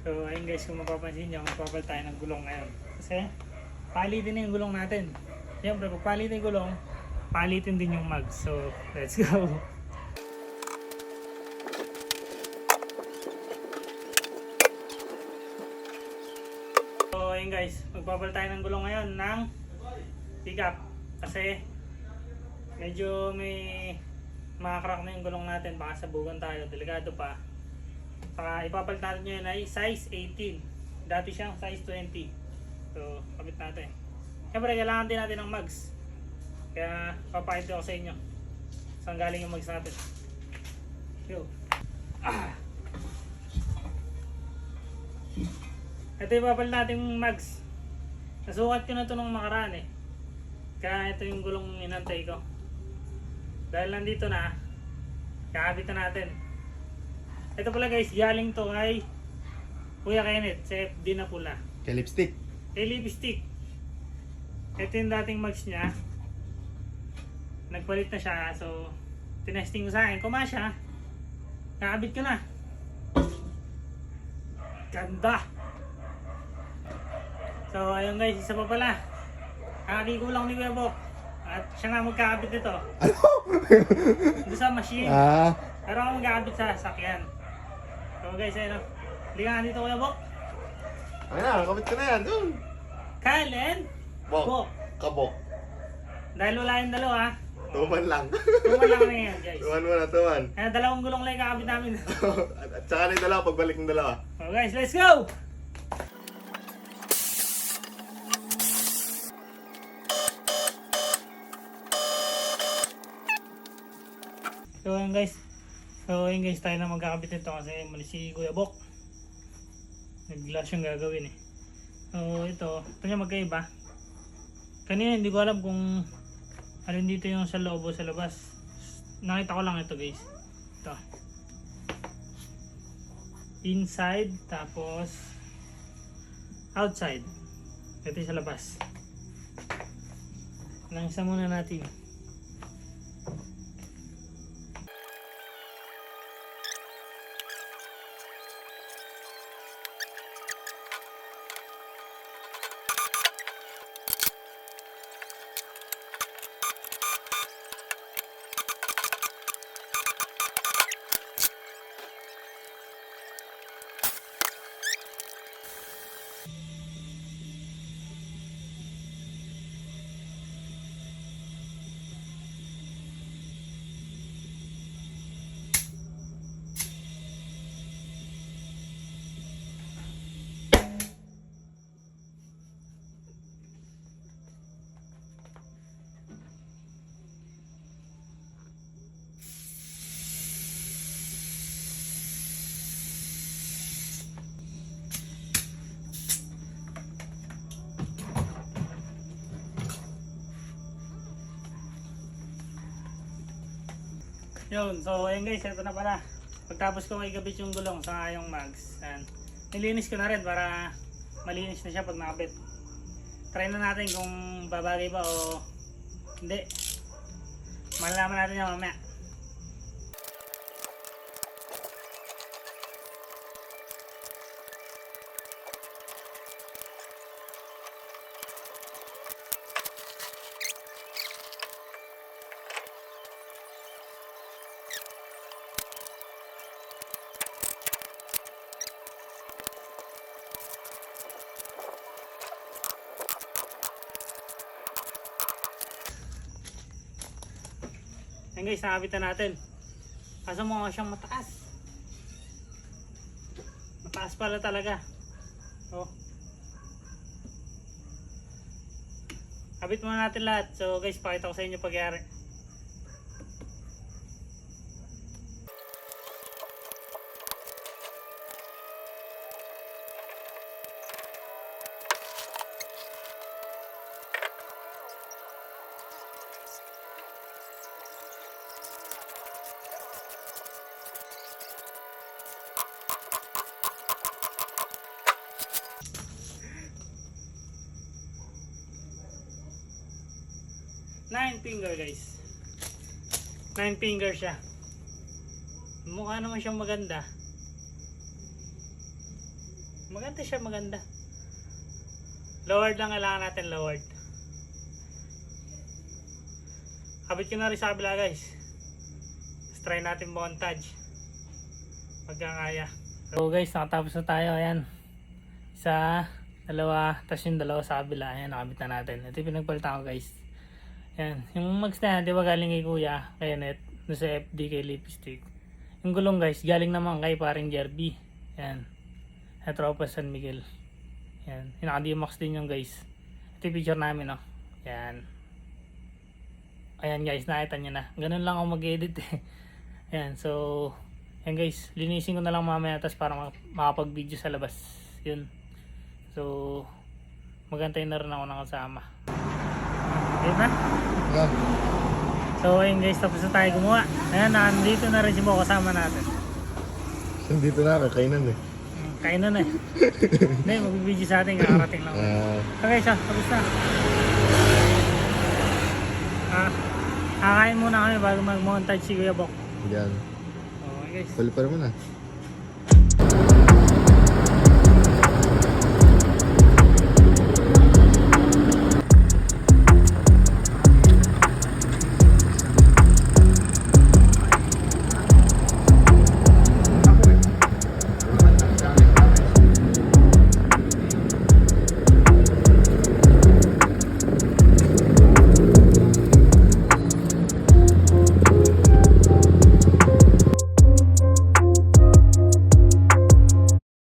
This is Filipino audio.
So ayun guys, kung mapapansin nyo, magpapalit tayo ng gulong ngayon. Kasi palitin na yung gulong natin. Siyempre, pag palitin yung gulong, palitin din yung mag. So let's go! So ayun guys, magpapalit tayo ng gulong ngayon ng pickup. Kasi medyo may makakrack na yung gulong natin. Baka sabugan tayo, delikado pa. Saka ipapalit natin yun ay size 18. Dati siyang size 20. So kapit natin. Siyempre kailangan din natin ng mags. Kaya papakita ko sa inyo saan galing yung mags natin. Yo. Ito ipapalit natin yung mags. Nasukat ko na ito nung makaraan eh. Kaya ito yung gulong inantay ko. Dahil nandito na, kakabit na natin. Ito pala guys, galing to kay Kuya Kenneth sa FD na pula. Kay lipstick. Kay lipstick. Ito yung dating mags niya. Nagpalit na siya. So, tinesting ko sa akin. Kumasya. Kakabit ko na. Ganda. So, ayun guys, isa pa pala. Kakabit ko lang ni Kuya Bok. At siya nga magkakabit ito. Ano? Doon sa machine. Pero ako magkakabit sa sasakyan. So guys, ayun o. Halika nga dito Kuya Bok. Ay na, kapit ka na yan. Doon. Kyle and Bok. Kabok. Dahil wala yung dalawa. Tuman lang. Tuman lang na yan guys. Tuman mo na, tuman. Kaya dalawang gulong lang yung kakabit namin. At saka na yung dalawa, pagbalik ng dalawa. So guys, let's go! So ayun guys, tayo na magkakabit nito kasi mali si Kuya Bok. Nag-glass yung gagawin eh. So ito niya magkaiba. Kanina hindi ko alam kung alin dito yung sa loob o sa labas. Nakita ko lang ito guys. Ito. Inside tapos outside. Ito yung sa labas. Langsa muna natin. Yun, so ayun guys, ito na pala. Pagtapos ko ikabit yung gulong sa yung mags, nilinis ko na rin para malinis na siya pag nakabit. Try na natin kung babagay ba o hindi. Malalaman natin yan mamaya. Ayan guys, nakabitan natin. Kaso mukha siyang mataas. Mataas pala talaga. Oh. Kabit muna natin lahat. So guys, pakita ko sa inyo pagyari. Nine finger guys. 9 finger siya. Mukha naman siyang maganda. Maganda siya, maganda. Lowered lang kailangan natin, lowered. Kabit ko na rin sa kabila guys. Let's try natin montage. Pagkakaya. So guys, nakatapos na tayo. Ayan. Isa, dalawa, tapos yung dalawa sa kabila. Ayan, nakabit na natin. Ito yung pinagpalitan ko guys. Ayan. Yung mags na yan, di ba galing kay Kuya, kay Net, doon sa FD kay Lipstick. Yung gulong guys, galing naman kay paring Jerby. Ayan. Sa tropa San Miguel. Ayan. Yung naka-D-Max din yung guys. Ito yung picture namin, oh. Ayan. Ayan guys, nakita nyo na. Ganun lang ako mag-edit eh. Ayan, so ayan guys, linisin ko na lang mamaya tas para makapag-video sa labas. Yun. So magantay na rin ako ng kasama. Okay ba? Yeah. So ayun guys, tapos na tayo gumawa. Ayan, nandito na rin si Mo kasama natin. Dito na, kakainan eh. Kain na eh. Hindi, mag-video sa atin, kakarating lang. Okay, so, tapos na. Kakain muna kami bago mag-montage si Kuya Bok. Yan. Okay guys. Pali pa naman ah.